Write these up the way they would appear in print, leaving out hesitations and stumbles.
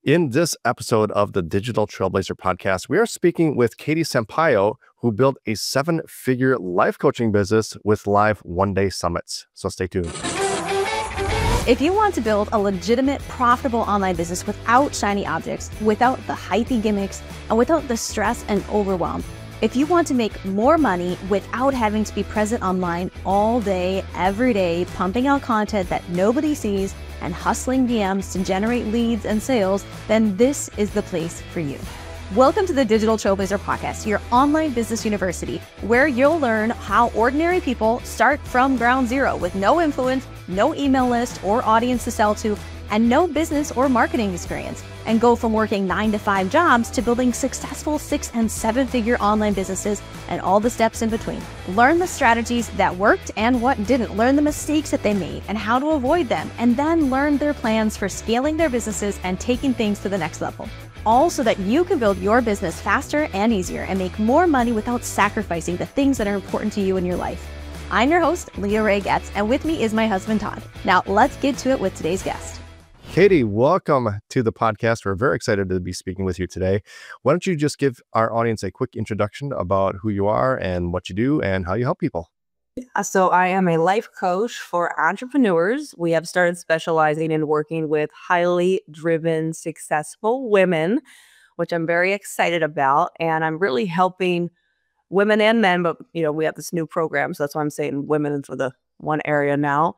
In this episode of the Digital Trailblazer podcast, we are speaking with Katie Sampayo, who built a 7-figure life coaching business with live one-day summits. So stay tuned. If you want to build a legitimate, profitable online business without shiny objects, without the hypey gimmicks, and without the stress and overwhelm, if you want to make more money without having to be present online all day, every day, pumping out content that nobody sees and hustling DMs to generate leads and sales, then this is the place for you. Welcome to the Digital Trailblazer podcast, your online business university, where you'll learn how ordinary people start from ground zero with no influence, no email list or audience to sell to, and no business or marketing experience, and go from working 9-to-5 jobs to building successful 6- and 7-figure online businesses and all the steps in between. Learn the strategies that worked and what didn't. Learn the mistakes that they made and how to avoid them, and then learn their plans for scaling their businesses and taking things to the next level. All so that you can build your business faster and easier and make more money without sacrificing the things that are important to you in your life. I'm your host, Leah Ray Getz, and with me is my husband, Todd. Now let's get to it with today's guest. Katie, welcome to the podcast. We're very excited to be speaking with you today. Why don't you just give our audience a quick introduction about who you are and what you do and how you help people? So I am a life coach for entrepreneurs. We have started specializing in working with highly driven, successful women, which I'm very excited about. And I'm really helping women and men, but we have this new program. So that's why I'm saying women for the one area now,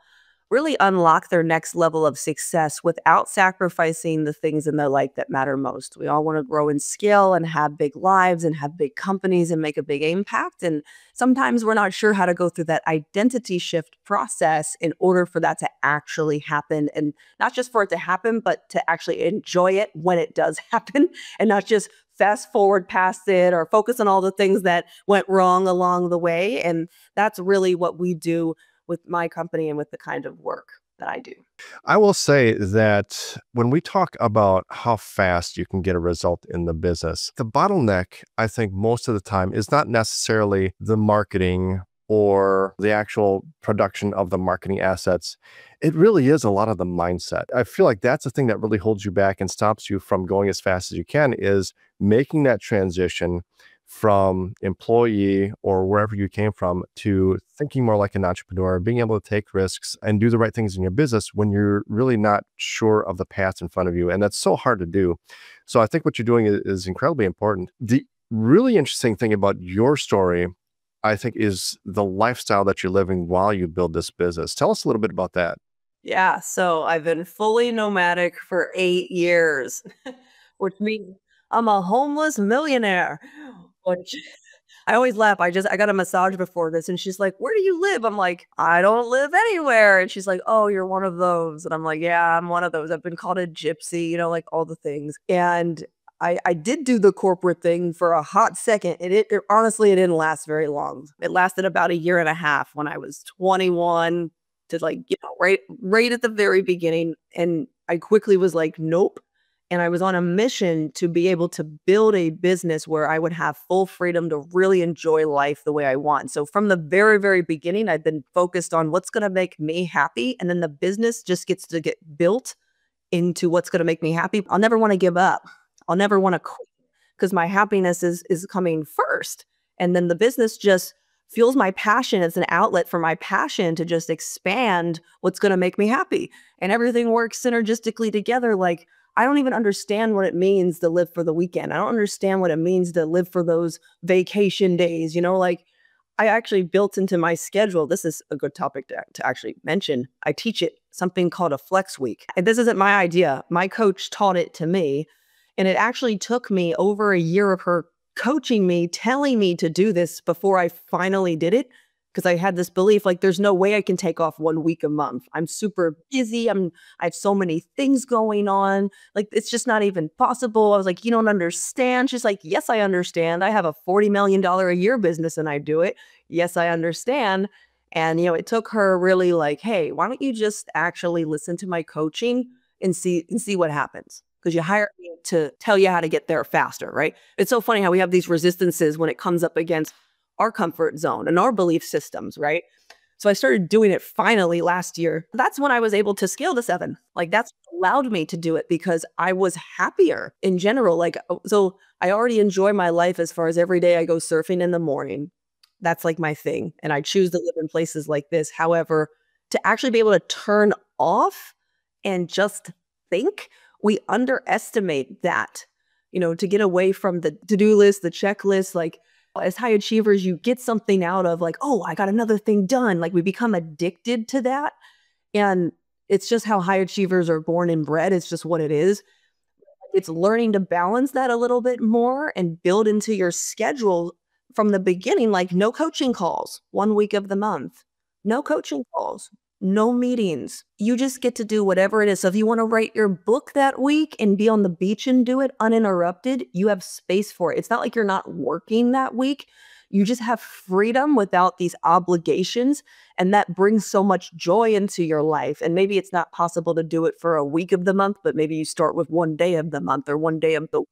really unlock their next level of success without sacrificing the things in their life that matter most. We all want to grow in skill and have big lives and have big companies and make a big impact. And sometimes we're not sure how to go through that identity shift process in order for that to actually happen. And not just for it to happen, but to actually enjoy it when it does happen and not just fast forward past it or focus on all the things that went wrong along the way. And that's really what we do with my company and with the kind of work that I do. I will say that when we talk about how fast you can get a result in the business, the bottleneck, I think most of the time, is not necessarily the marketing or the actual production of the marketing assets. It really is a lot of the mindset. I feel like that's the thing that really holds you back and stops you from going as fast as you can, is making that transition from employee or wherever you came from to thinking more like an entrepreneur, being able to take risks and do the right things in your business when you're really not sure of the path in front of you. And that's so hard to do. So I think what you're doing is incredibly important. The really interesting thing about your story, I think, is the lifestyle that you're living while you build this business. Tell us a little bit about that. Yeah, so I've been fully nomadic for 8 years, which means I'm a homeless millionaire. Which I always laugh. I got a massage before this and she's like, "Where do you live?" I'm like, "I don't live anywhere." And she's like, "Oh, you're one of those." And I'm like, "Yeah, I'm one of those. I've been called a gypsy, like all the things." And I did do the corporate thing for a hot second. And it honestly, it didn't last very long. It lasted about a year and a half when I was 21 to right at the very beginning. And I quickly was like, nope. And I was on a mission to be able to build a business where I would have full freedom to really enjoy life the way I want. So from the very, very beginning, I've been focused on what's going to make me happy. And then the business just gets to get built into what's going to make me happy. I'll never want to give up. I'll never want to quit because my happiness is coming first. And then the business just fuels my passion. It's an outlet for my passion to just expand what's going to make me happy. And everything works synergistically together. Like, I don't even understand what it means to live for the weekend. I don't understand what it means to live for those vacation days. I actually built into my schedule. This is a good topic to actually mention. I teach it something called a flex week. And this isn't my idea. My coach taught it to me. And it actually took me over a year of her coaching me, telling me to do this before I finally did it. Because I had this belief, like, there's no way I can take off 1 week a month. I'm super busy. I have so many things going on. Like, it's just not even possible. I was like, you don't understand. She's like, yes, I understand. I have a $40 million a year business and I do it. Yes, I understand. And, it took her really like, hey, why don't you just actually listen to my coaching and see what happens? Because you hired me to tell you how to get there faster, right? It's so funny how we have these resistances when it comes up against our comfort zone and our belief systems, right? So I started doing it finally last year. That's when I was able to scale to 7. Like that's what allowed me to do it because I was happier in general. Like, so I already enjoy my life as far as every day I go surfing in the morning. That's like my thing. And I choose to live in places like this. However, to actually be able to turn off and just think, we underestimate that, to get away from the to-do list, the checklist, like as high achievers, you get something out of like, oh, I got another thing done. Like we become addicted to that. And it's just how high achievers are born and bred. It's just what it is. It's learning to balance that a little bit more and build into your schedule from the beginning, like no coaching calls 1 week of the month, no coaching calls, no meetings. You just get to do whatever it is. So if you want to write your book that week and be on the beach and do it uninterrupted, you have space for it. It's not like you're not working that week. You just have freedom without these obligations. And that brings so much joy into your life. And maybe it's not possible to do it for a week of the month, but maybe you start with 1 day of the month or 1 day of the week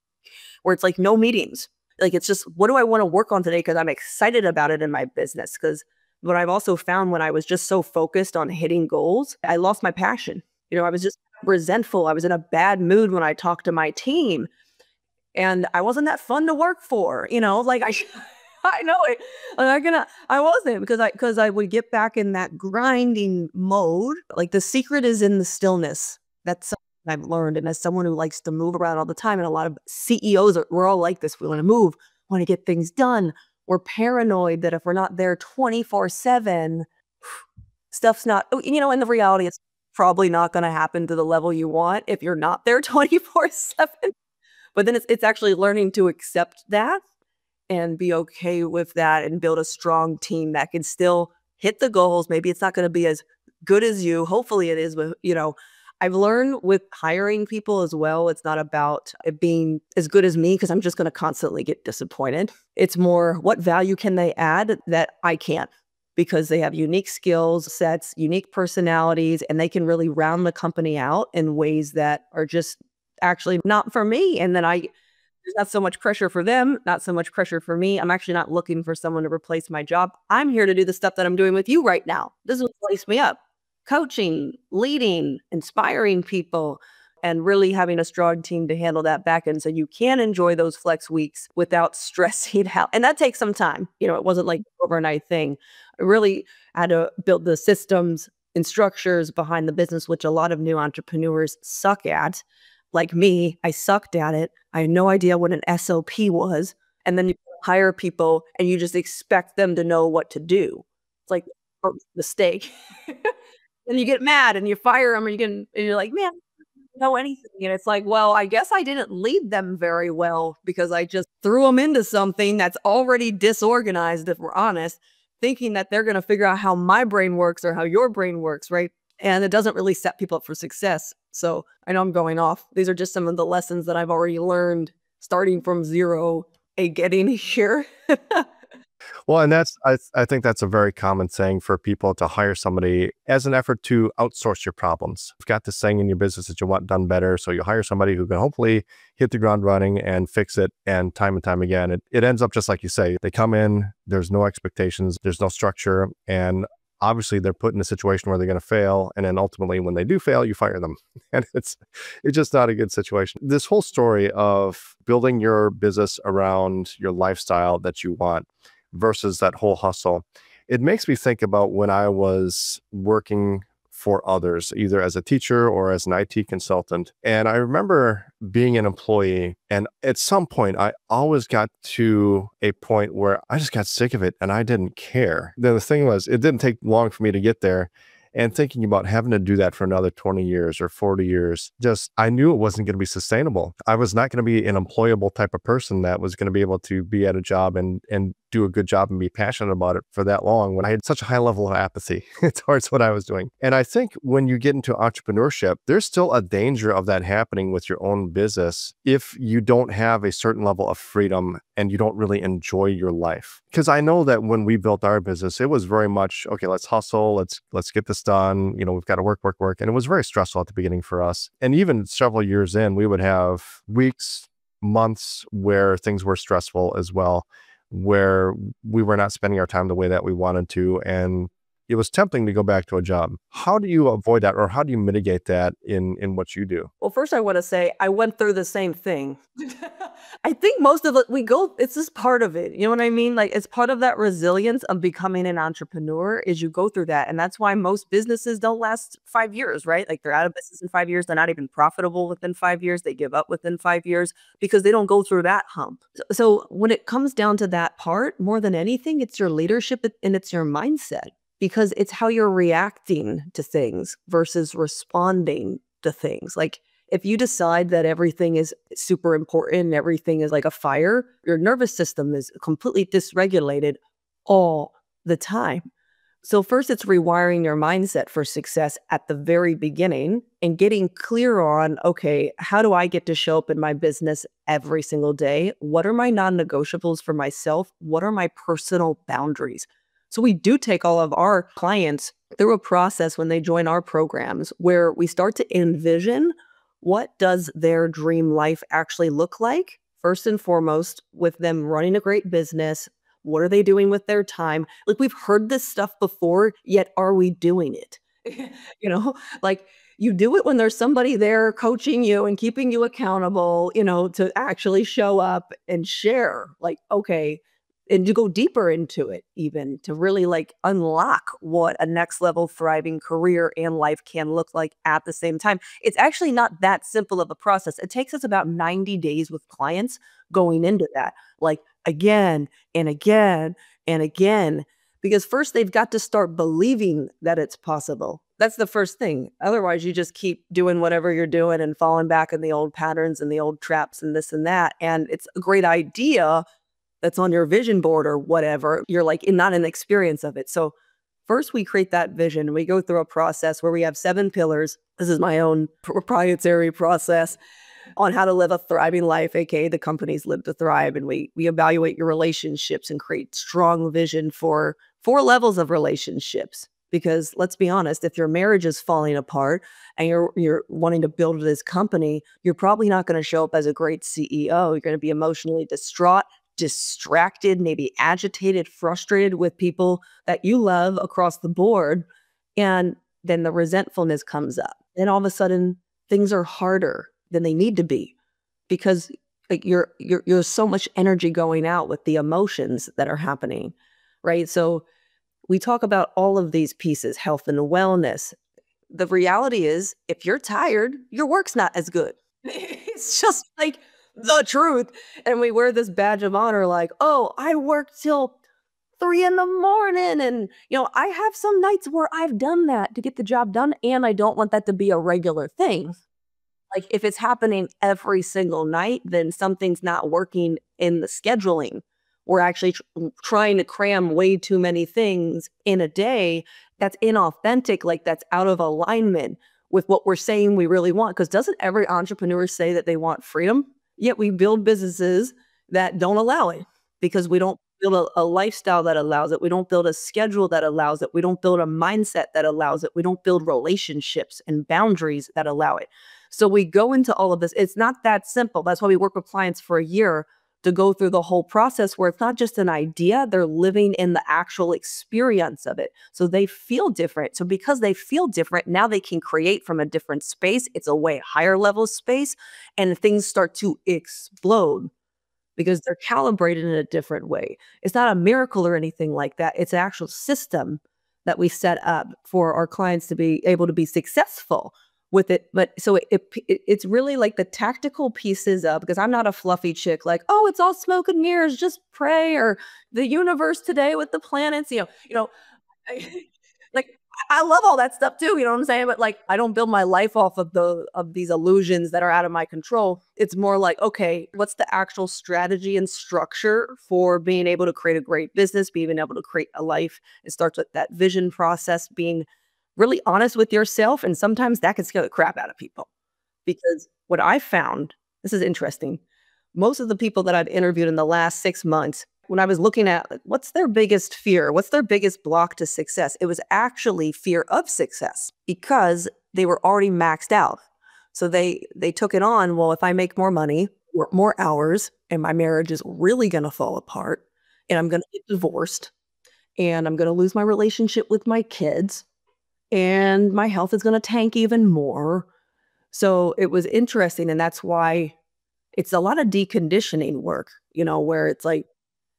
where it's like no meetings. Like it's just, what do I want to work on today? Because I'm excited about it in my business. Because what I've also found when I was just so focused on hitting goals, I lost my passion. I was just resentful. I was in a bad mood when I talked to my team. And I wasn't that fun to work for, like I know it. I wasn't because I would get back in that grinding mode. Like the secret is in the stillness. That's something I've learned. And as someone who likes to move around all the time, and a lot of CEOs we're all like this. We want to move, want to get things done. We're paranoid that if we're not there 24/7, stuff's not, in the reality, it's probably not going to happen to the level you want if you're not there 24/7. But then it's actually learning to accept that and be okay with that and build a strong team that can still hit the goals. Maybe it's not going to be as good as you. Hopefully it is, but I've learned with hiring people as well, it's not about it being as good as me because I'm just going to constantly get disappointed. It's more what value can they add that I can't, because they have unique skills sets, unique personalities, and they can really round the company out in ways that are just actually not for me. And then there's not so much pressure for them, not so much pressure for me. I'm actually not looking for someone to replace my job. I'm here to do the stuff that I'm doing with you right now. This is what lights me up. Coaching, leading, inspiring people, and really having a strong team to handle that back end so you can enjoy those flex weeks without stressing out. And that takes some time. It wasn't like an overnight thing. I really had to build the systems and structures behind the business, which a lot of new entrepreneurs suck at. Like me, I sucked at it. I had no idea what an SOP was. And then you hire people and you just expect them to know what to do. It's like a mistake. And you get mad and you fire them and you're like, man, I don't know anything. And it's like, well, I guess I didn't lead them very well because I just threw them into something that's already disorganized, if we're honest, thinking that they're going to figure out how my brain works or how your brain works, right? And it doesn't really set people up for success. So I know I'm going off. These are just some of the lessons that I've already learned starting from zero and getting here. Well, and I think that's a very common saying for people to hire somebody as an effort to outsource your problems. You've got this saying in your business that you want done better. So you hire somebody who can hopefully hit the ground running and fix it. And time again, it ends up just like you say. They come in, there's no expectations, there's no structure. And obviously they're put in a situation where they're going to fail. And then ultimately when they do fail, you fire them. And it's just not a good situation. This whole story of building your business around your lifestyle that you want versus that whole hustle, it makes me think about when I was working for others, either as a teacher or as an IT consultant. And I remember being an employee, and at some point, I always got to a point where I just got sick of it and I didn't care. Then the thing was, it didn't take long for me to get there. And thinking about having to do that for another 20 years or 40 years, I knew it wasn't going to be sustainable. I was not going to be an employable type of person that was going to be able to be at a job and do a good job and be passionate about it for that long when I had such a high level of apathy towards what I was doing. And I think when you get into entrepreneurship, there's still a danger of that happening with your own business if you don't have a certain level of freedom and you don't really enjoy your life. Because I know that when we built our business, it was very much, okay, let's hustle, let's get this done. We've got to work. And it was very stressful at the beginning for us. And even several years in, we would have weeks, months where things were stressful as well, where we were not spending our time the way that we wanted to. And it was tempting to go back to a job. How do you avoid that, or how do you mitigate that in what you do? Well, first I want to say I went through the same thing. I think most of it, it's just part of it. You know what I mean? Like, it's part of that resilience of becoming an entrepreneur is you go through that. And that's why most businesses don't last 5 years, right? Like, they're out of business in 5 years. They're not even profitable within 5 years. They give up within 5 years because they don't go through that hump. So when it comes down to that part, more than anything, it's your leadership and it's your mindset, because it's how you're reacting to things versus responding to things. Like, if you decide that everything is super important and everything is like a fire, your nervous system is completely dysregulated all the time. So first, it's rewiring your mindset for success at the very beginning and getting clear on, okay, how do I get to show up in my business every single day? What are my non-negotiables for myself? What are my personal boundaries? So we do take all of our clients through a process when they join our programs where we start to envision what does their dream life actually look like, first and foremost, with them running a great business. What are they doing with their time? Like, we've heard this stuff before, yet are we doing it? Like, you do it when there's somebody there coaching you and keeping you accountable, to actually show up and share. Like, okay, and to go deeper into it, even to really like unlock what a next level thriving career and life can look like at the same time. It's actually not that simple of a process. It takes us about 90 days with clients going into that, like again and again and again, because first they've got to start believing that it's possible. That's the first thing. Otherwise, you just keep doing whatever you're doing and falling back in the old patterns and the old traps and this and that. And it's a great idea that's on your vision board or whatever, you're like not an experience of it. So first we create that vision. We go through a process where we have 7 pillars. This is my own proprietary process on how to live a thriving life, aka the company's Live to Thrive. And we evaluate your relationships and create strong vision for 4 levels of relationships. Because let's be honest, if your marriage is falling apart and you're wanting to build this company, you're probably not going to show up as a great CEO. You're going to be emotionally distraught, distracted, maybe agitated, frustrated with people that you love across the board. And then the resentfulness comes up. Then all of a sudden things are harder than they need to be because like you're so much energy going out with the emotions that are happening, right? So we talk about all of these pieces, health and wellness. The reality is if you're tired, your work's not as good. It's just like the truth. And we wear this badge of honor like, oh, I worked till 3 in the morning. And, I have some nights where I've done that to get the job done. And I don't want that to be a regular thing. Like if it's happening every single night, then something's not working in the scheduling. We're actually trying to cram way too many things in a day that's inauthentic, like that's out of alignment with what we're saying we really want. Because doesn't every entrepreneur say that they want freedom? Yet we build businesses that don't allow it because we don't build a lifestyle that allows it. We don't build a schedule that allows it. We don't build a mindset that allows it. We don't build relationships and boundaries that allow it. So we go into all of this. It's not that simple. That's why we work with clients for a year to go through the whole process where it's not just an idea, they're living in the actual experience of it. So they feel different. So because they feel different, now they can create from a different space. It's a way higher level space and things start to explode because they're calibrated in a different way. It's not a miracle or anything like that. It's an actual system that we set up for our clients to be able to be successful with it. But so it's really like the tactical pieces of, because I'm not a fluffy chick like, oh, it's all smoke and mirrors, just pray, or the universe today with the planets, like I love all that stuff too, you know what I'm saying? But like, I don't build my life off of these illusions that are out of my control. It's more like, okay, what's the actual strategy and structure for being able to create a great business, being able to create a life? It starts with that vision process, being really honest with yourself. And sometimes that can scare the crap out of people. Because what I found, this is interesting, most of the people that I've interviewed in the last 6 months, when I was looking at what's their biggest fear, what's their biggest block to success, it was actually fear of success because they were already maxed out. So they took it on, well, if I make more money, work more hours, and my marriage is really going to fall apart, and I'm going to get divorced, and I'm going to lose my relationship with my kids, and my health is going to tank even more. So it was interesting. And that's why it's a lot of deconditioning work, where it's like,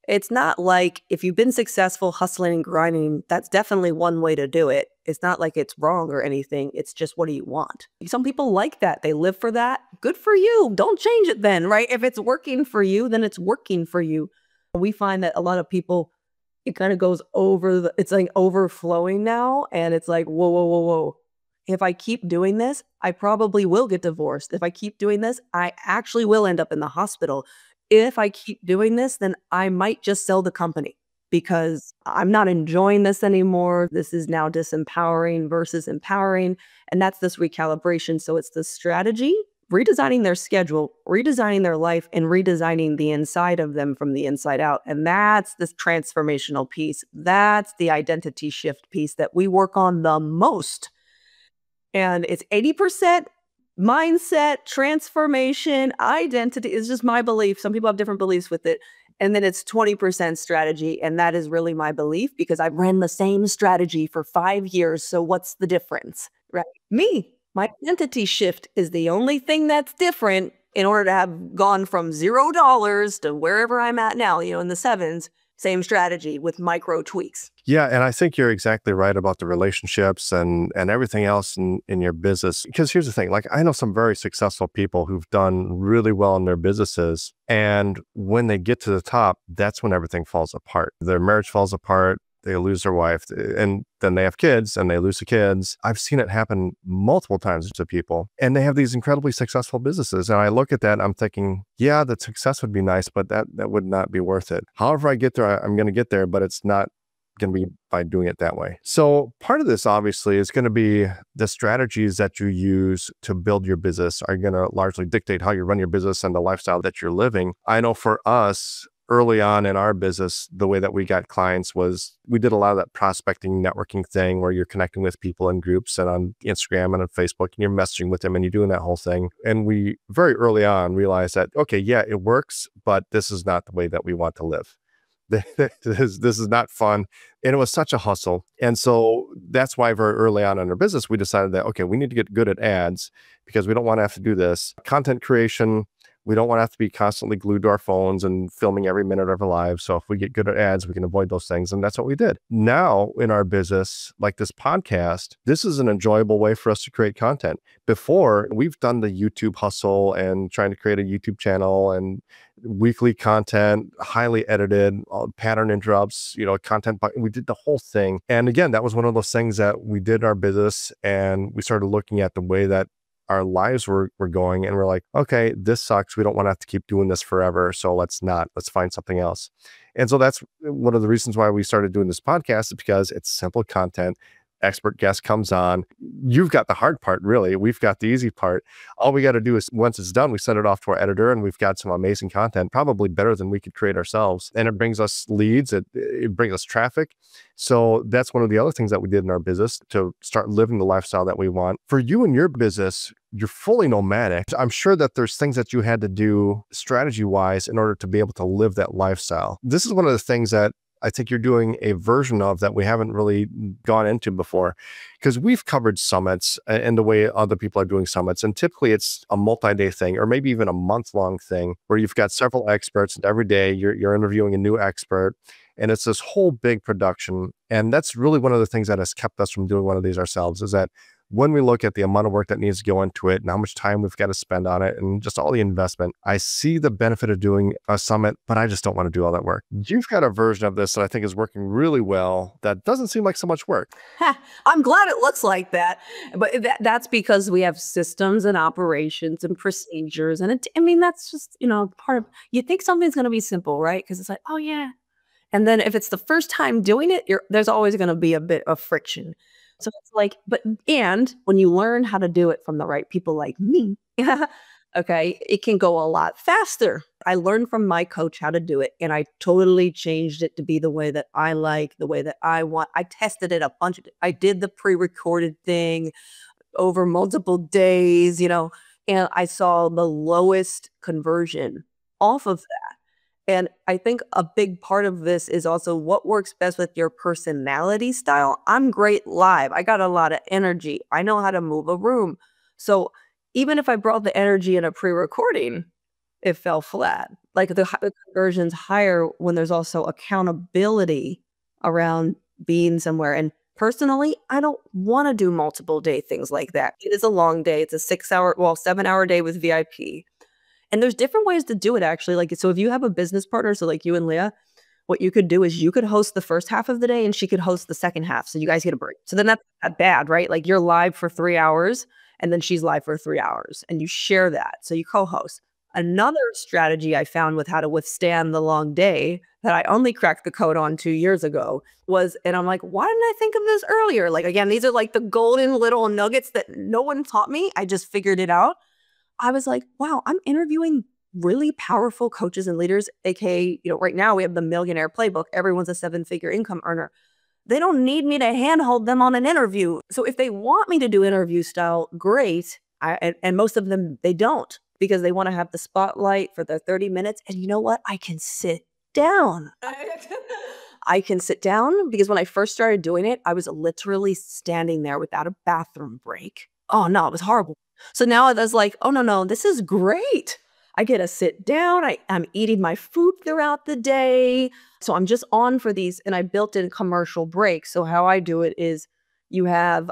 it's not like if you've been successful hustling and grinding, that's definitely one way to do it. It's not like it's wrong or anything. It's just, what do you want? Some people like that. They live for that. Good for you. Don't change it then, right? If it's working for you, then it's working for you. We find that a lot of people, it kind of goes over it's like overflowing now. And it's like, whoa, whoa, whoa, whoa. If I keep doing this, I probably will get divorced. If I keep doing this, I actually will end up in the hospital. If I keep doing this, then I might just sell the company because I'm not enjoying this anymore. This is now disempowering versus empowering. And that's this recalibration. So it's the strategy, redesigning their schedule, redesigning their life, and redesigning the inside of them from the inside out. And that's this transformational piece. That's the identity shift piece that we work on the most. And it's 80% mindset, transformation, identity. Is just my belief. Some people have different beliefs with it. And then it's 20% strategy. And that is really my belief because I've ran the same strategy for 5 years. So what's the difference, right? Me, my identity shift is the only thing that's different in order to have gone from $0 to wherever I'm at now, in the sevens. Same strategy with micro tweaks. Yeah, and I think you're exactly right about the relationships and everything else in your business. Because here's the thing, like I know some very successful people who've done really well in their businesses. And when they get to the top, that's when everything falls apart. Their marriage falls apart. They lose their wife, and then they have kids and they lose the kids. I've seen it happen multiple times to people, and they have these incredibly successful businesses. And I look at that and I'm thinking, yeah, the success would be nice, but that would not be worth it. However I get there, I'm going to get there, but it's not going to be by doing it that way. So part of this obviously is going to be the strategies that you use to build your business are going to largely dictate how you run your business and the lifestyle that you're living. I know for us, early on in our business, the way that we got clients was we did a lot of that prospecting networking thing where you're connecting with people in groups and on Instagram and on Facebook and you're messaging with them and you're doing that whole thing. And we very early on realized that, okay, yeah, it works, but this is not the way that we want to live. This is not fun. And it was such a hustle. And so that's why very early on in our business, we decided that, okay, we need to get good at ads because we don't want to have to do this. Content creation, we don't want to have to be constantly glued to our phones and filming every minute of our lives. So if we get good at ads, we can avoid those things. And that's what we did. Now in our business, like this podcast, this is an enjoyable way for us to create content. Before, we've done the YouTube hustle and trying to create a YouTube channel and weekly content, highly edited, pattern interrupts, content. We did the whole thing. And again, that was one of those things that we did in our business. And we started looking at the way that our lives were going, and we're like, okay, this sucks. We don't want to have to keep doing this forever. So let's find something else. And so that's one of the reasons why we started doing this podcast, is because it's simple content. Expert guest comes on. You've got the hard part, really. We've got the easy part. All we got to do is once it's done, we send it off to our editor and we've got some amazing content, probably better than we could create ourselves. And it brings us leads. It brings us traffic. So that's one of the other things that we did in our business to start living the lifestyle that we want. For you and your business, you're fully nomadic. I'm sure that there's things that you had to do strategy-wise in order to be able to live that lifestyle. This is one of the things that I think you're doing a version of that we haven't really gone into before, because we've covered summits and the way other people are doing summits. And typically it's a multi-day thing or maybe even a month-long thing where you've got several experts and every day you're interviewing a new expert. And it's this whole big production. And that's really one of the things that has kept us from doing one of these ourselves, is that when we look at the amount of work that needs to go into it and how much time we've got to spend on it and just all the investment, I see the benefit of doing a summit, but I just don't want to do all that work. You've got a version of this that I think is working really well that doesn't seem like so much work. I'm glad it looks like that. But that's because we have systems and operations and procedures. And that's just, part of, you think something's going to be simple, right? Because it's like, oh yeah. And then if it's the first time doing it, there's always going to be a bit of friction. So it's like, and when you learn how to do it from the right people like me, okay, it can go a lot faster. I learned from my coach how to do it, and I totally changed it to be the way that I like, the way that I want. I tested it I did the pre-recorded thing over multiple days, and I saw the lowest conversion off of that. And I think a big part of this is also what works best with your personality style. I'm great live. I got a lot of energy. I know how to move a room. So even if I brought the energy in a pre-recording, it fell flat. Like the conversion's higher when there's also accountability around being somewhere. And personally, I don't want to do multiple day things like that. It is a long day. It's a 6-hour, well, 7-hour day with VIP. And there's different ways to do it actually. Like, so if you have a business partner, so like you and Leah, what you could do is you could host the first half of the day and she could host the second half. So you guys get a break. So then that's not bad, right? Like you're live for 3 hours and then she's live for 3 hours and you share that. So you co-host. Another strategy I found with how to withstand the long day that I only cracked the code on 2 years ago was, and I'm like, why didn't I think of this earlier? Like, again, these are like the golden little nuggets that no one taught me. I just figured it out. I was like, wow, I'm interviewing really powerful coaches and leaders, aka, right now we have the Millionaire Playbook. Everyone's a 7-figure income earner. They don't need me to handhold them on an interview. So if they want me to do interview style, great. And most of them, they don't because they want to have the spotlight for their 30 minutes. And you know what? I can sit down. I can sit down because when I first started doing it, I was literally standing there without a bathroom break. Oh no, it was horrible. So now I was like, oh no, this is great. I get to sit down. I'm eating my food throughout the day. So I'm just on for these, and I built in commercial breaks. So how I do it is you have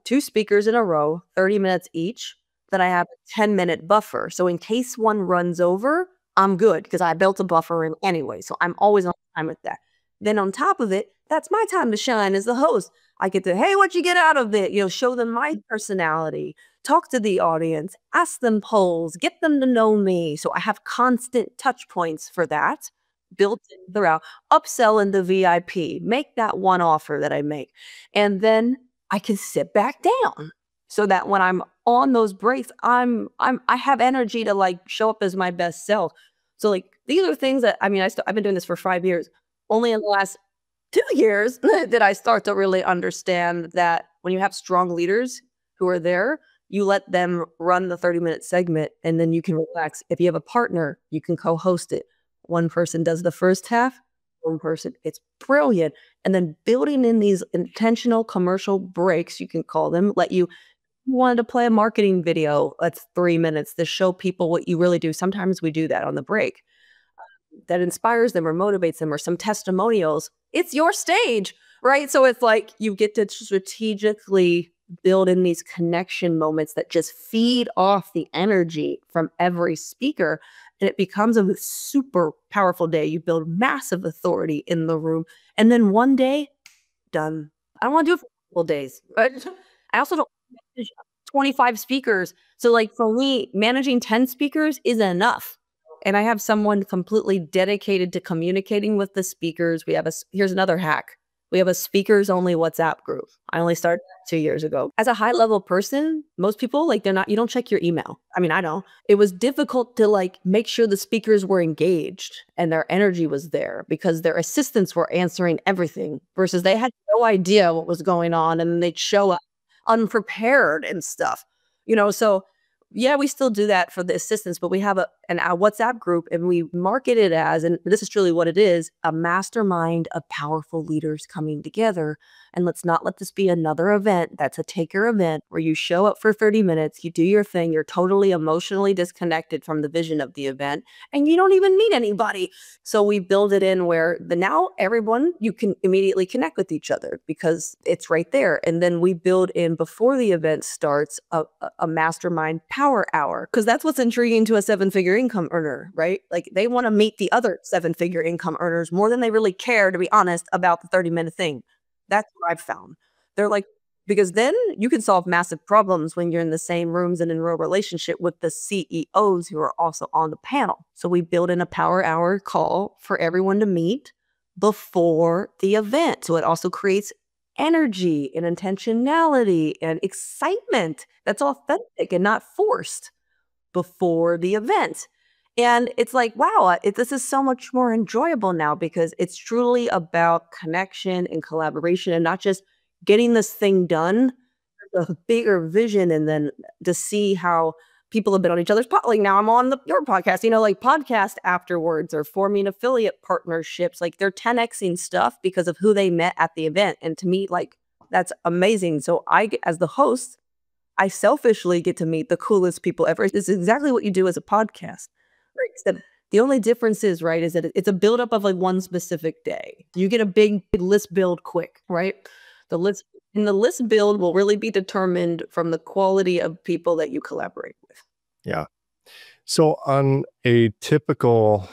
2 speakers in a row, 30 minutes each. Then I have a 10-minute buffer. So in case one runs over, I'm good because I built a buffer in anyway. So I'm always on time with that. Then on top of it, that's my time to shine as the host. I get to, hey, what'd you get out of it? Show them my personality, talk to the audience, ask them polls, get them to know me. So I have constant touch points for that built in throughout. Upsell into VIP, make that one offer that I make. And then I can sit back down so that when I'm on those breaks, I have energy to like show up as my best self. So like these are things that, I've been doing this for 5 years. Only in the last 2 years did I start to really understand that when you have strong leaders who are there, you let them run the 30-minute segment and then you can relax. If you have a partner, you can co-host it. One person does the first half, one person, it's brilliant. And then building in these intentional commercial breaks, you can call them, you wanted to play a marketing video, that's 3 minutes to show people what you really do. Sometimes we do that on the break. That inspires them or motivates them, or some testimonials. It's your stage, right? So it's like you get to strategically build in these connection moments that just feed off the energy from every speaker. And it becomes a super powerful day. You build massive authority in the room. And then one day, done. I don't want to do it for multiple days. But I also don't manage 25 speakers. So like for me, managing 10 speakers is enough. And I have someone completely dedicated to communicating with the speakers. Here's another hack. We have a speakers only WhatsApp group. I only started 2 years ago. As a high level person, most people you don't check your email. I don't. It was difficult to make sure the speakers were engaged and their energy was there because their assistants were answering everything versus they had no idea what was going on and they'd show up unprepared and stuff. So yeah, we still do that for the assistants, but we have a WhatsApp group and we market it as, and this is truly what it is, a mastermind of powerful leaders coming together. And let's not let this be another event that's a taker event where you show up for 30 minutes, you do your thing, you're totally emotionally disconnected from the vision of the event, and you don't even meet anybody. So we build it in where now everyone, you can immediately connect with each other because it's right there. And then we build in before the event starts a mastermind power hour, because that's what's intriguing to a 7-figure income earner, right? Like they want to meet the other 7-figure income earners more than they really care, to be honest, about the 30-minute thing. That's what I've found. They're because then you can solve massive problems when you're in the same rooms and in real relationship with the CEOs who are also on the panel. So we build in a power hour call for everyone to meet before the event. So it also creates energy and intentionality and excitement that's authentic and not forced before the event. And it's wow, this is so much more enjoyable now because it's truly about connection and collaboration and not just getting this thing done, a bigger vision, and then to see how people have been on each other's like now I'm on your podcast, like podcast afterwards or forming affiliate partnerships. Like they're 10xing stuff because of who they met at the event. And to me, like that's amazing. So as the host, I selfishly get to meet the coolest people ever. This is exactly what you do as a podcast. Right? Except the only difference is, right, is that it's a buildup of like one specific day. You get a big list build quick, right? The list build will really be determined from the quality of people that you collaborate with. Yeah. So on a typical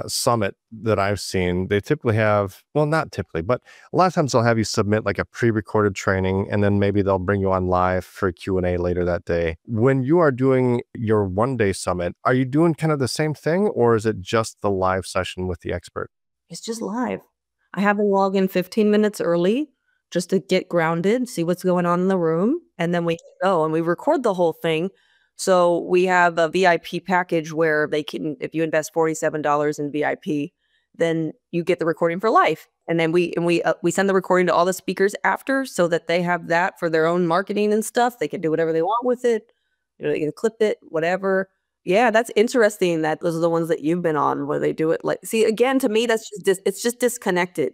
summit that I've seen, they typically have, well, not typically, but a lot of times they'll have you submit like a pre-recorded training, and then maybe they'll bring you on live for a Q&A later that day. When you are doing your one-day summit, are you doing kind of the same thing, or is it just the live session with the expert? It's just live. I have them log in 15 minutes early just to get grounded, see what's going on in the room, and then we go and we record the whole thing. So we have a VIP package where they can, if you invest $47 in VIP, then you get the recording for life. And then we send the recording to all the speakers after, so that they have that for their own marketing and stuff. They can do whatever they want with it. They can clip it, whatever. Yeah, that's interesting that those are the ones that you've been on where they do it like, see, again, to me, that's just, it's just disconnected.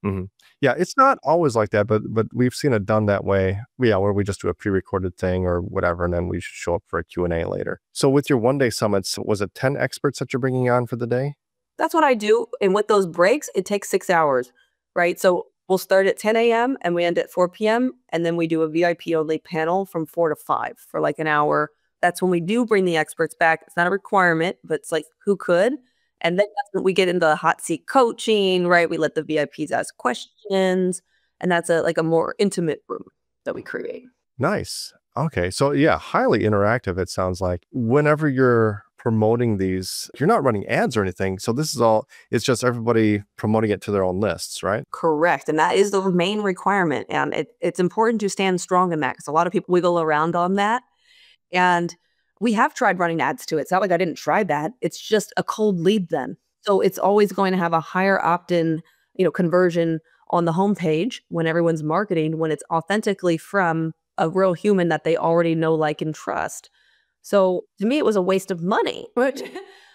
Mm-hmm. Yeah, it's not always like that, but we've seen it done that way. Yeah, where we just do a pre-recorded thing or whatever, and then we show up for a Q&A later. So with your one-day summits, was it 10 experts that you're bringing on for the day? That's what I do. And with those breaks, it takes 6 hours, right? So we'll start at 10 a.m. and we end at 4 p.m. And then we do a VIP-only panel from 4 to 5 for like an hour. That's when we do bring the experts back. It's not a requirement, but it's like, who could? And then that's when we get into hot seat coaching, right? We let the VIPs ask questions, and that's like a more intimate room that we create. Nice. Okay. So yeah, highly interactive, it sounds like. Whenever you're promoting these, you're not running ads or anything. So this is all, it's just everybody promoting it to their own lists, right? Correct. And that is the main requirement. And it's important to stand strong in that, because a lot of people wiggle around on that. And we have tried running ads to it. It's not like I didn't try that. It's just a cold lead then. So it's always going to have a higher opt-in, conversion on the homepage when everyone's marketing, when it's authentically from a real human that they already know, like, and trust. So to me, it was a waste of money,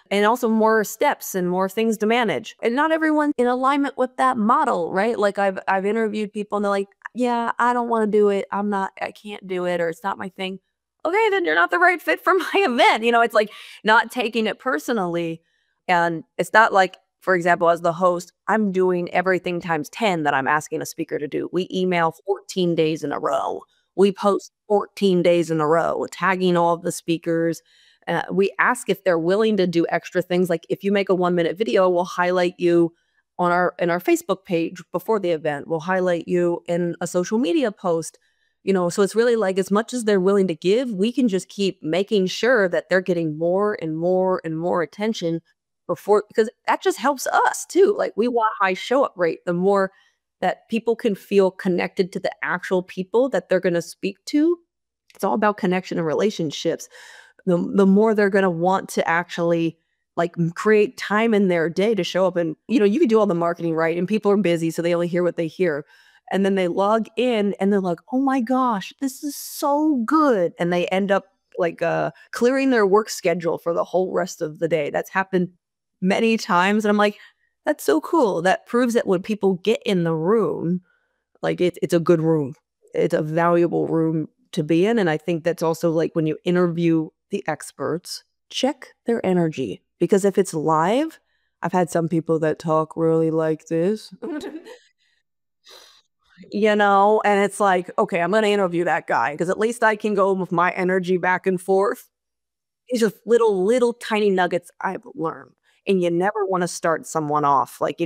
and also more steps and more things to manage. And not everyone's in alignment with that model, right? Like I've interviewed people and they're like, yeah, I don't want to do it. I can't do it, or it's not my thing. Okay, then you're not the right fit for my event. It's like not taking it personally. And it's not like, for example, as the host, I'm doing everything times 10 that I'm asking a speaker to do. We email 14 days in a row. We post 14 days in a row, tagging all of the speakers. We ask if they're willing to do extra things. Like if you make a 1-minute video, we'll highlight you in our Facebook page before the event. We'll highlight you in a social media post. So it's really like, as much as they're willing to give, we can just keep making sure that they're getting more and more and more attention because that just helps us too. Like we want high show up rate. The more that people can feel connected to the actual people that they're going to speak to, it's all about connection and relationships. The more they're going to want to actually like create time in their day to show up. And, you can do all the marketing, right? And people are busy, so they only hear what they hear. And then they log in and they're like, oh my gosh, this is so good. And they end up like clearing their work schedule for the whole rest of the day. That's happened many times. And I'm like, that's so cool. That proves that when people get in the room, like it's a good room. It's a valuable room to be in. And I think that's also like when you interview the experts, check their energy. Because if it's live, I've had some people that talk really like this. And it's like, okay, I'm going to interview that guy because at least I can go with my energy back and forth. These are little tiny nuggets I've learned. And you never want to start someone off. Like,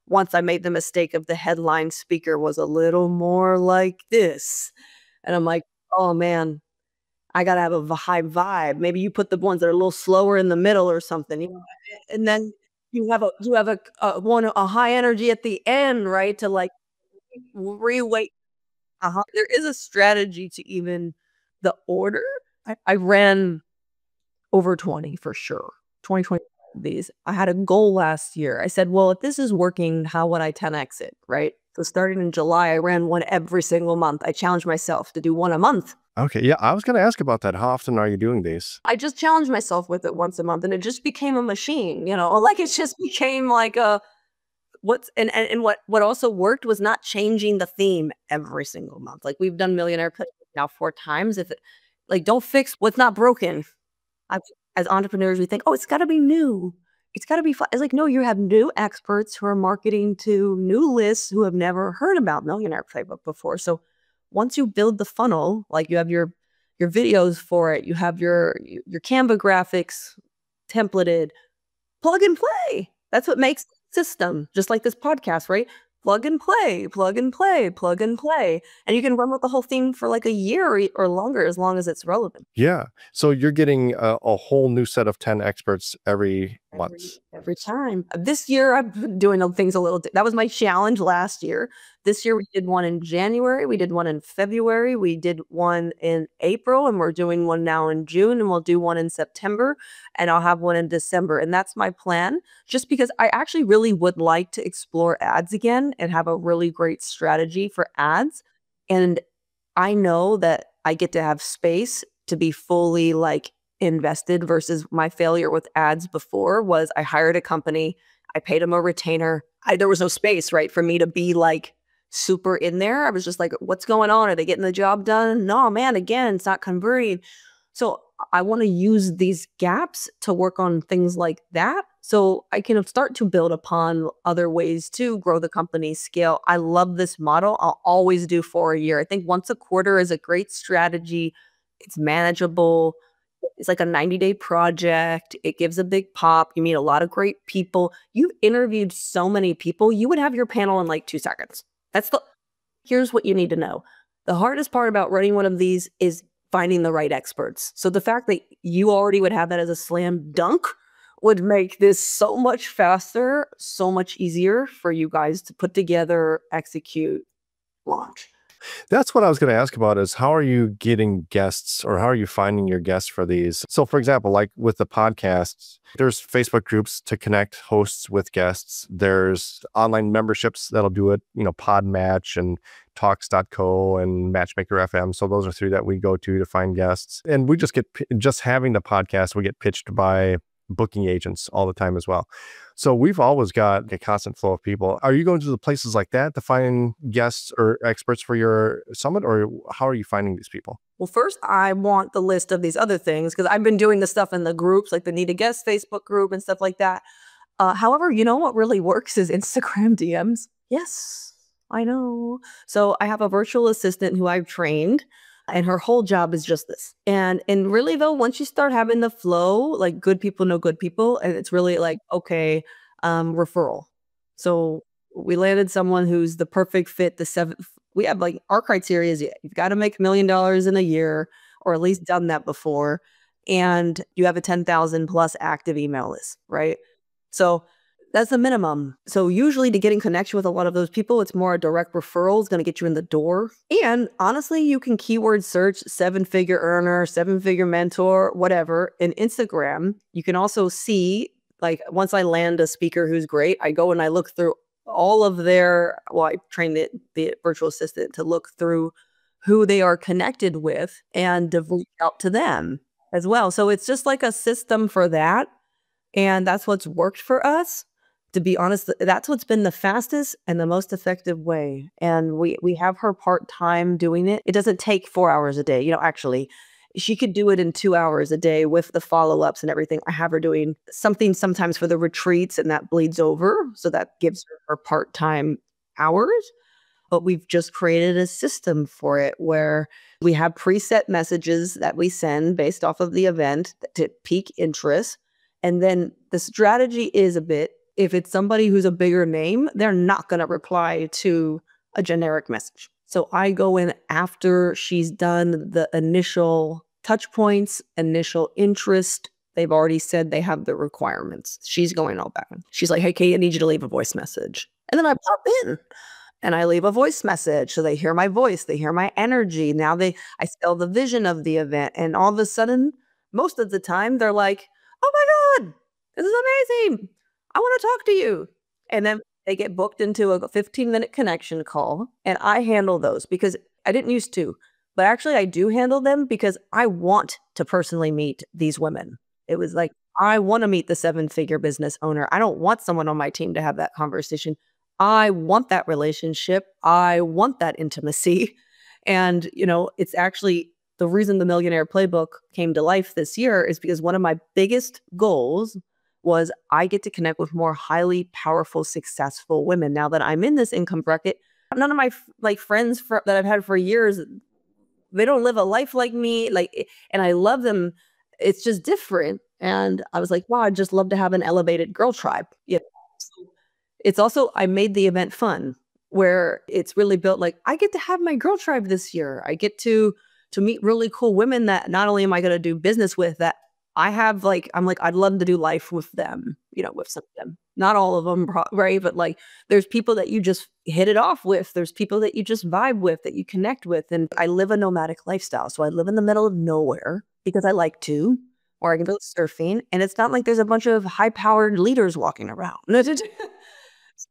once I made the mistake of the headline speaker was a little more like this. And I'm like, oh man, I got to have a high vibe. Maybe you put the ones that are a little slower in the middle or something, and then you have a high energy at the end, right? To like, reweight. There is a strategy to even the order. I ran over 20 for sure. 20 of these. I had a goal last year. I said, well, if this is working, how would I 10x it, right? So starting in July, I ran one every single month. I challenged myself to do one a month. Okay. Yeah. I was going to ask about that. How often are you doing these? I just challenged myself with it once a month, and it just became a machine, like it just became like a what's and what also worked was not changing the theme every single month. Like we've done Millionaire Pitch now 4 times. If it like don't fix what's not broken. I As entrepreneurs, we think, "Oh, it's gotta be new. It's gotta be fun." It's like, no, you have new experts who are marketing to new lists who have never heard about Millionaire Playbook before. So once you build the funnel, like you have your videos for it, you have your Canva graphics templated, plug and play. That's what makes the system, just like this podcast, right? Plug and play, plug and play, plug and play. And you can run with the whole thing for like a year or longer, as long as it's relevant. Yeah. So you're getting a whole new set of 10 experts every month. Every time. This year, I've been doing things a little that was my challenge last year. This year, we did one in January, we did one in February, we did one in April, and we're doing one now in June, and we'll do one in September, and I'll have one in December, and that's my plan, just because I actually really would like to explore ads again and have a really great strategy for ads, and I know that I get to have space to be fully, like, invested versus my failure with ads before was I hired a company, I paid them a retainer. There was no space, right, for me to be like super in there. I was just like, what's going on? Are they getting the job done? No, man, again, it's not converting. So I want to use these gaps to work on things like that so I can start to build upon other ways to grow the company scale. I love this model. I'll always do for a year. I think once a quarter is a great strategy. It's manageable. It's like a 90-day project. It gives a big pop. You meet a lot of great people. You've interviewed so many people. You would have your panel in like 2 seconds. Here's what you need to know. The hardest part about running one of these is finding the right experts. So the fact that you already would have that as a slam dunk would make this so much faster, so much easier for you guys to put together, execute, launch. That's what I was going to ask about is how are you getting guests or how are you finding your guests for these? So for example, like with the podcasts, there's Facebook groups to connect hosts with guests. There's online memberships that'll do it, Podmatch and Talks.co and Matchmaker FM. So those are 3 that we go to find guests. And we just having the podcast, we get pitched by booking agents all the time as well. So we've always got a constant flow of people. Are you going to the places like that to find guests or experts for your summit, or how are you finding these people? Well, first, I want the list of these other things because I've been doing the stuff in the groups, like the Need a Guest Facebook group and stuff like that. However, you know what really works is Instagram DMs. Yes, I know. So I have a virtual assistant who I've trained, and her whole job is just this. And really though, once you start having the flow, like good people know good people, and it's really like, okay, referral. So we landed someone who's the perfect fit. We have like our criteria is you've got to make $1 million in a year, or at least done that before, and you have a 10,000 plus active email list, right? So that's the minimum. So usually to get in connection with a lot of those people, it's more a direct referral is going to get you in the door. And honestly, you can keyword search 7-figure earner, 7-figure mentor, whatever. In Instagram, you can also see, like once I land a speaker who's great, I go and I look through all of I train the virtual assistant to look through who they are connected with and to reach out to them as well. So it's just like a system for that. And that's what's worked for us. To be honest, that's what's been the fastest and the most effective way. And we have her part-time doing it. It doesn't take 4 hours a day. Actually, she could do it in 2 hours a day with the follow-ups and everything. I have her doing something sometimes for the retreats, and that bleeds over. So that gives her part-time hours. But we've just created a system for it where we have preset messages that we send based off of the event to pique interest. And then the strategy is if it's somebody who's a bigger name, they're not going to reply to a generic message. So I go in after she's done the initial touch points, initial interest. They've already said they have the requirements. She's going all back. She's like, hey, Kate, I need you to leave a voice message. And then I pop in and I leave a voice message. So they hear my voice, they hear my energy. Now I sell the vision of the event. And all of a sudden, most of the time, they're like, oh my God, this is amazing. I want to talk to you. And then they get booked into a 15-minute connection call. And I handle those because I didn't used to. But actually, I do handle them because I want to personally meet these women. It was like, I want to meet the 7-figure business owner. I don't want someone on my team to have that conversation. I want that relationship. I want that intimacy. And, it's actually the reason the Millionaire Playbook came to life this year is because one of my biggest goals was I get to connect with more highly powerful, successful women. Now that I'm in this income bracket, none of my friends that I've had for years, they don't live a life like me. And I love them. It's just different. And I was like, wow, I'd just love to have an elevated girl tribe. So it's also, I made the event fun where it's really built like, I get to have my girl tribe this year. I get to meet really cool women that not only am I going to do business with, that I have I'm like, I'd love to do life with them, with some of them. Not all of them, right? But there's people that you just hit it off with. There's people that you just vibe with, that you connect with. And I live a nomadic lifestyle. So I live in the middle of nowhere because I like to, or I can go surfing. And it's not like there's a bunch of high-powered leaders walking around.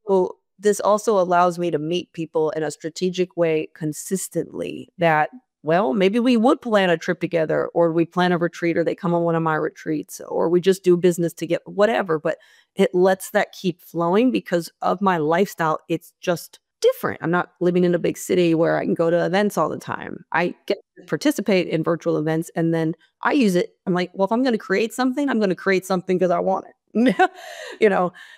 So this also allows me to meet people in a strategic way consistently that, well, maybe we would plan a trip together, or we plan a retreat, or they come on one of my retreats, or we just do business together, whatever. But it lets that keep flowing because of my lifestyle. It's just different. I'm not living in a big city where I can go to events all the time. I get to participate in virtual events, and then I use it. I'm like, well, if I'm going to create something, I'm going to create something because I want it.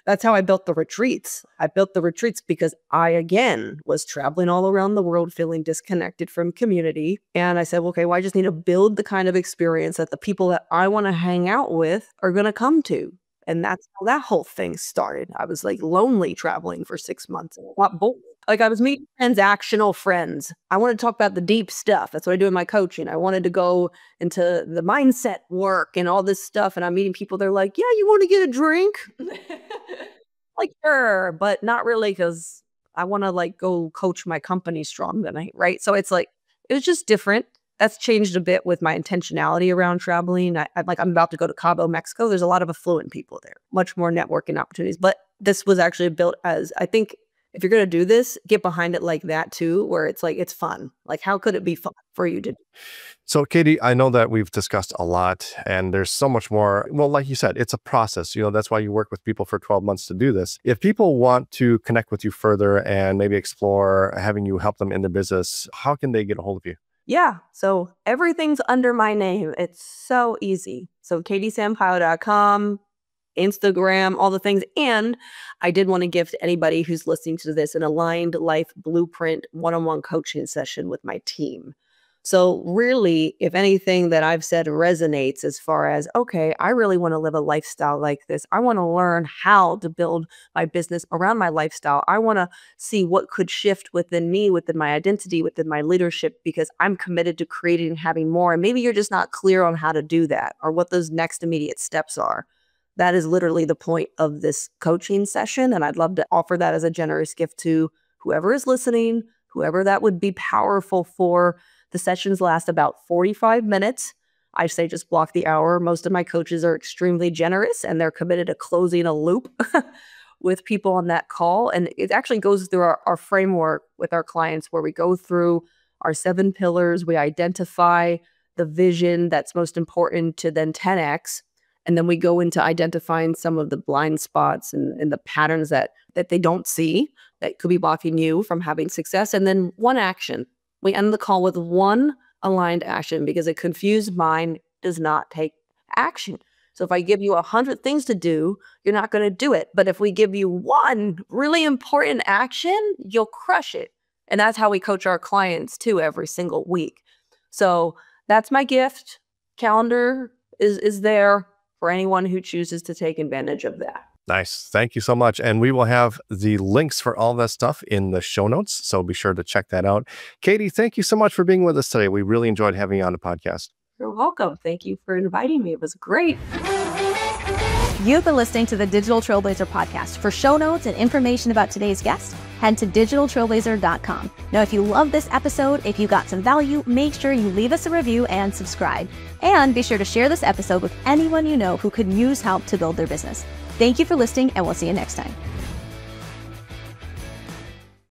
That's how I built the retreats. I built the retreats because I, again, was traveling all around the world, feeling disconnected from community. And I said, okay, well, I just need to build the kind of experience that the people that I want to hang out with are going to come to. And that's how that whole thing started. I was lonely traveling for 6 months. And a lot bored. I was meeting transactional friends. I want to talk about the deep stuff. That's what I do in my coaching. I wanted to go into the mindset work and all this stuff. And I'm meeting people. They're like, yeah, you want to get a drink? Sure, but not really, because I want to go coach my company strong tonight, right? So it's it was just different. That's changed a bit with my intentionality around traveling. I'm about to go to Cabo, Mexico. There's a lot of affluent people there, much more networking opportunities. But this was actually built as, I think, if you're going to do this, get behind it like that too, where it's it's fun. How could it be fun for you to do? So Katie, I know that we've discussed a lot and there's so much more. Well, like you said, it's a process. That's why you work with people for 12 months to do this. If people want to connect with you further and maybe explore having you help them in their business, how can they get a hold of you? Yeah. So everything's under my name. It's so easy. So katiesampayo.com, Instagram, all the things. And I did want to gift anybody who's listening to this an aligned life blueprint one-on-one coaching session with my team. So really, if anything that I've said resonates as far as, okay, I really want to live a lifestyle like this. I want to learn how to build my business around my lifestyle. I want to see what could shift within me, within my identity, within my leadership, because I'm committed to creating and having more. And maybe you're just not clear on how to do that or what those next immediate steps are. That is literally the point of this coaching session. And I'd love to offer that as a generous gift to whoever is listening, whoever that would be powerful for. The sessions last about 45 minutes. I say just block the hour. Most of my coaches are extremely generous and they're committed to closing a loop with people on that call. And it actually goes through our framework with our clients where we go through our 7 pillars. We identify the vision that's most important to then 10X. And then we go into identifying some of the blind spots and the patterns that they don't see that could be blocking you from having success. And then one action. We end the call with one aligned action because a confused mind does not take action. So if I give you 100 things to do, you're not going to do it. But if we give you one really important action, you'll crush it. And that's how we coach our clients too every single week. So that's my gift. Calendar is there for anyone who chooses to take advantage of that. Nice. Thank you so much. And we will have the links for all that stuff in the show notes. So be sure to check that out. Katie, thank you so much for being with us today. We really enjoyed having you on the podcast. You're welcome. Thank you for inviting me. It was great. You've been listening to the Digital Trailblazer podcast. For show notes and information about today's guest, head to digitaltrailblazer.com. Now, if you love this episode, if you got some value, make sure you leave us a review and subscribe. And be sure to share this episode with anyone you know who could use help to build their business. Thank you for listening, and we'll see you next time.